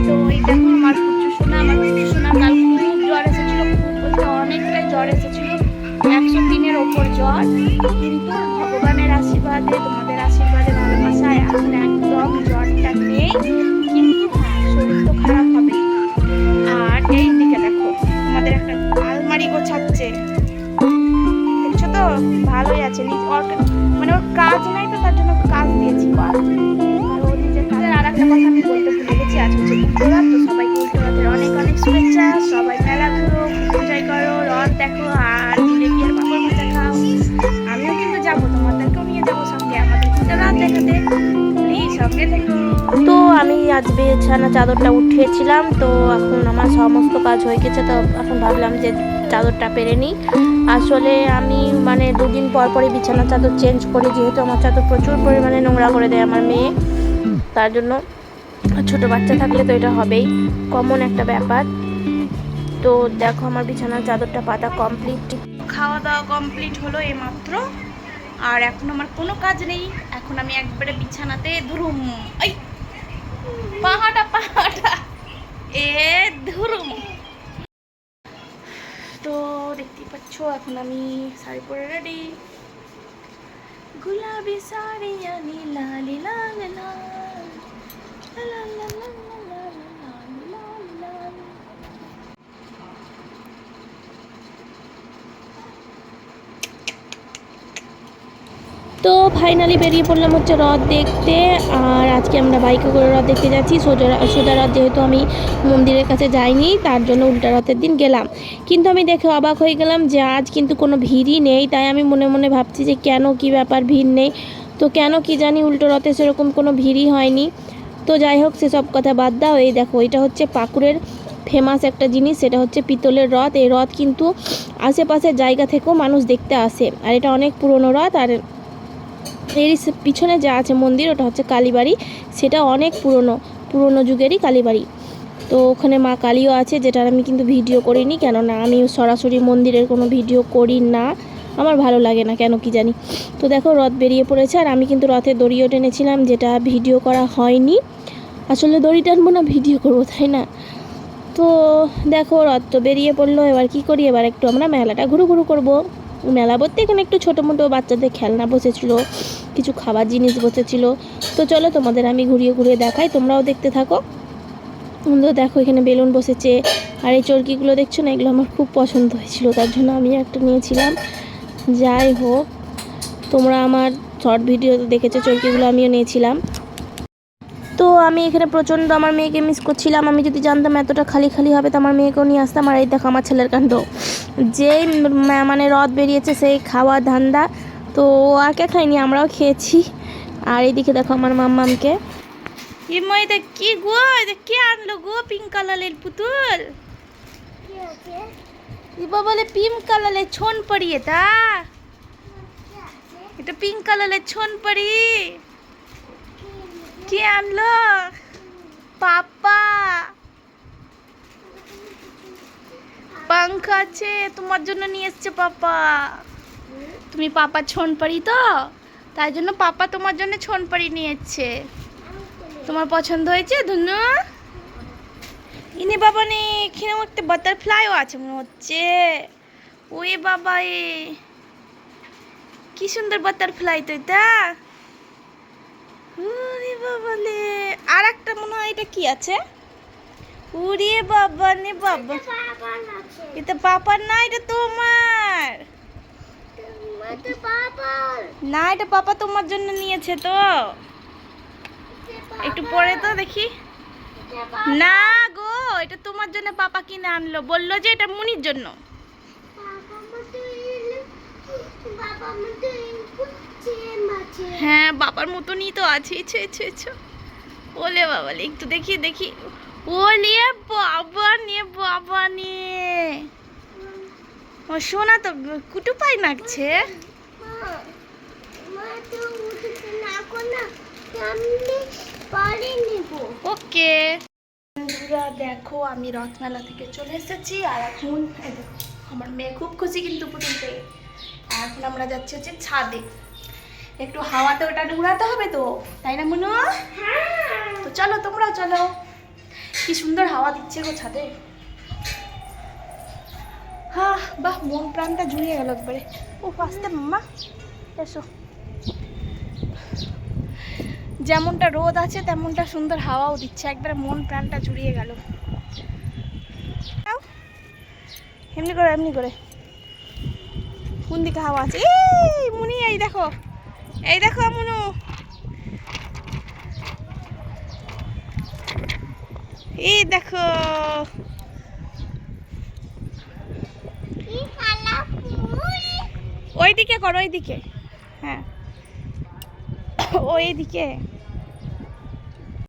তো এই দেখো আমার পুচু সোনা কাল খুব জ্বর এসেছিল, খুব বলতে অনেকটাই জ্বর এসেছিল, 103-এর ওপর জ্বর। কিন্তু ভগবানের আশীর্বাদে, তোমাদের আশীর্বাদে, ভালোবাসায় এখন একদম জ্বরটা নেই। কিন্তু হ্যাঁ, শরীর তো খারাপ হবে। আর এই দিকে দেখো আমাদের একটা আলমারি গোছাচ্ছে, দেখছো তো? ভালোই আছে, মানে ওর কাজ নাই তো তার জন্য কাজ দিয়েছি। আর ওর নিজের কাজের আর একটা কথা আমি বলতে ভুলে গেছি, আজ হচ্ছে উল্টোরথ। তো সবাইকে উল্টোরথের অনেক অনেক শুভেচ্ছা। সবাই মেলা ঘুরো, এনজয় করো, রথ দেখো আর জিলেবি আর পাঁপড় ভাজা খাও। আমিও কিন্তু যাবো, তোমাদেরকেও নিয়ে যাবো সঙ্গে আমাদের উল্টোরথ দেখাতে। প্লিজ সঙ্গে থেকো। তো আমি আজ বিছানা চাদরটা উঠিয়েছিলাম, তো এখন আমার সমস্ত কাজ হয়ে গেছে। তো এখন ভাবলাম যে চাদরটা পেরে নিই। আসলে আমি মানে দুদিন পর পরই বিছানা চাদর চেঞ্জ করি, যেহেতু আমার চাদর প্রচুর পরিমাণে নোংরা করে দেয় আমার মেয়ে। তার জন্য ছোট বাচ্চা থাকলে তো এটা হবেই, কমন একটা ব্যাপার। তো দেখো আমার বিছানার চাদরটা পাতা কমপ্লিট, খাওয়া দাওয়া কমপ্লিট হলো এইমাত্র। আর এখন আমার কোনো কাজ নেই, এখন আমি একবারে বিছানাতে ধরুম। এই পাহাড়া ধরুম। তো দেখতেই পাচ্ছ এখন আমি শাড়ি পরে রেডি, গুলাবি শাড়ি আনি লাল লাল লাল। তো ফাইনালি বেরিয়ে পড়লাম হচ্ছে রথ দেখতে। আর আজকে আমরা বাইকে করে রথ দেখতে যাচ্ছি। সোজা রথ যেহেতু আমি মন্দিরের কাছে যাইনি, তার জন্য উল্টা রথের দিন গেলাম। কিন্তু আমি দেখে অবাক হয়ে গেলাম যে আজ কিন্তু কোনো ভিড়ই নেই। তাই আমি মনে মনে ভাবছি যে কেন, কি ব্যাপার ভিড় নেই। তো কেন কি জানি উল্টো রথে সেরকম কোনো ভিড়ই হয়নি। তো যাই হোক, সেসব কথা বাদ দাও। এই দেখো, এটা হচ্ছে পাকুড়ের ফেমাস একটা জিনিস, সেটা হচ্ছে পিতলের রথ। এই রথ কিন্তু আশেপাশের জায়গা থেকেও মানুষ দেখতে আসে। আর এটা অনেক পুরনো রথ। আর এর পিছনে যা আছে মন্দির, ওটা হচ্ছে কালীবাড়ি। সেটা অনেক পুরনো যুগেরই কালীবাড়ি। তো ওখানে মা কালীও আছে, যেটার আমি কিন্তু ভিডিও করিনি, কেননা আমি সরাসরি মন্দিরের কোনো ভিডিও করি না, আমার ভালো লাগে না কেন কি জানি। তো দেখো রথ বেরিয়ে পড়েছে, আর আমি কিন্তু রথের দড়িও টেনেছিলাম, যেটা ভিডিও করা হয়নি। আসলে দড়ি টানবো না ভিডিও করবো, তাই না? তো দেখো রথ তো বেরিয়ে পড়লো। এবার কি করি, এবার একটু আমরা মেলাটা ঘুরু করবো। মেলা বলতে এখানে একটু ছোটো মোটো বাচ্চাদের খেলনা বসেছিল, কিছু খাবার জিনিস বসেছিল। তো চলো তোমাদের আমি ঘুরিয়ে দেখাই, তোমরাও দেখতে থাকো। তো দেখো এখানে বেলুন বসেছে, আর এই চরকিগুলো দেখছো না, এগুলো আমার খুব পছন্দ হয়েছিল, তার জন্য আমি একটা নিয়েছিলাম। যাই হোক, তোমরা আমার শর্ট ভিডিওতে দেখেছো চরকিগুলো আমিও নিয়েছিলাম। তো আমি এখানে প্রচণ্ড আমার মেয়েকে মিস করছিলাম। আমি যদি জানতাম এতটা খালি হবে তো আমার মেয়েকেও নিয়ে আসতাম। আর এই দেখো আমার ছেলের কাণ্ড, যেই মানে রথ বেরিয়েছে সেই খাওয়া ধান্দা। তো আর কে খাইনি, আমরাও খেয়েছি। আর এইদিকে দেখো আমার মাম্মামকে, এটা কি গো, এটা কে আনলো গো পিঙ্ক কালারের পুতুল? বলে পিঙ্ক কালারের ছোন পড়ি, এটা পিঙ্ক কালারের ছোন পড়ি। কে আনলো? পাপা। পাঙ্খা আছে, তোমার জন্য নিয়ে এসছে পাপা। তুমি পাপা ছোন পাড়ি তো, তাই জন্য পাপা তোমার জন্য ছোন পাড়ি নিয়ে এসছে। তোমার পছন্দ হয়েছে ধুনু? ইনি বাবা নে, এখানেও একটা বাটারফ্লাইও আছে মনে হচ্ছে। ওয়ে বাবা, কি সুন্দর বাটারফ্লাই তো এটা। ওরে বাবা লে, আর একটা মনে হয় এটা কি আছে। ওরে বাবা নে বাবা, এটা পাপার না, এটা তোমার না, এটা পাপা তোমার জন্য নিয়েছে। তো একটু পরে তো দেখি। না গো, এটা তোমার জন্য পাপা কিনে আনলো, বললো যে এটা মুনির জন্য। হ্যাঁ বাবার মতনই তো আছে। ওলে বাবা, একটু দেখি। ও নিয়ে বাবা নিয়ে ও সোনা তো কুটু পাই নাকছে। ওকে বন্ধুরা, দেখো আমি রথমেলা থেকে চলে এসেছি। আর এখন আমার মেয়ে খুব খুশি কিন্তু পুতুল পেয়ে। আর এখন আমরা যাচ্ছি হচ্ছে ছাদে, একটু হাওয়াতে ওটা উড়াতে হবে তো, তাই না মনু? তো তো চলো তোমরাও চলো। কি সুন্দর হাওয়া দিচ্ছে গো ছাদে। হ্যাঁ বাহ, মন প্রাণটা জুড়িয়ে গেল একবারে। ও আসতে মাম্মা এসো। যেমনটা রোদ আছে তেমনটা সুন্দর হাওয়াও দিচ্ছে, একবারে মন প্রাণটা জুড়িয়ে গেল। এমনি করে এমনি করে। কোন দিকে হাওয়া আছে? এই মুনি, এই দেখো, এই দেখো মুনু, এই দেখো। ওইদিকে করো, ওইদিকে। হ্যাঁ ওইদিকে।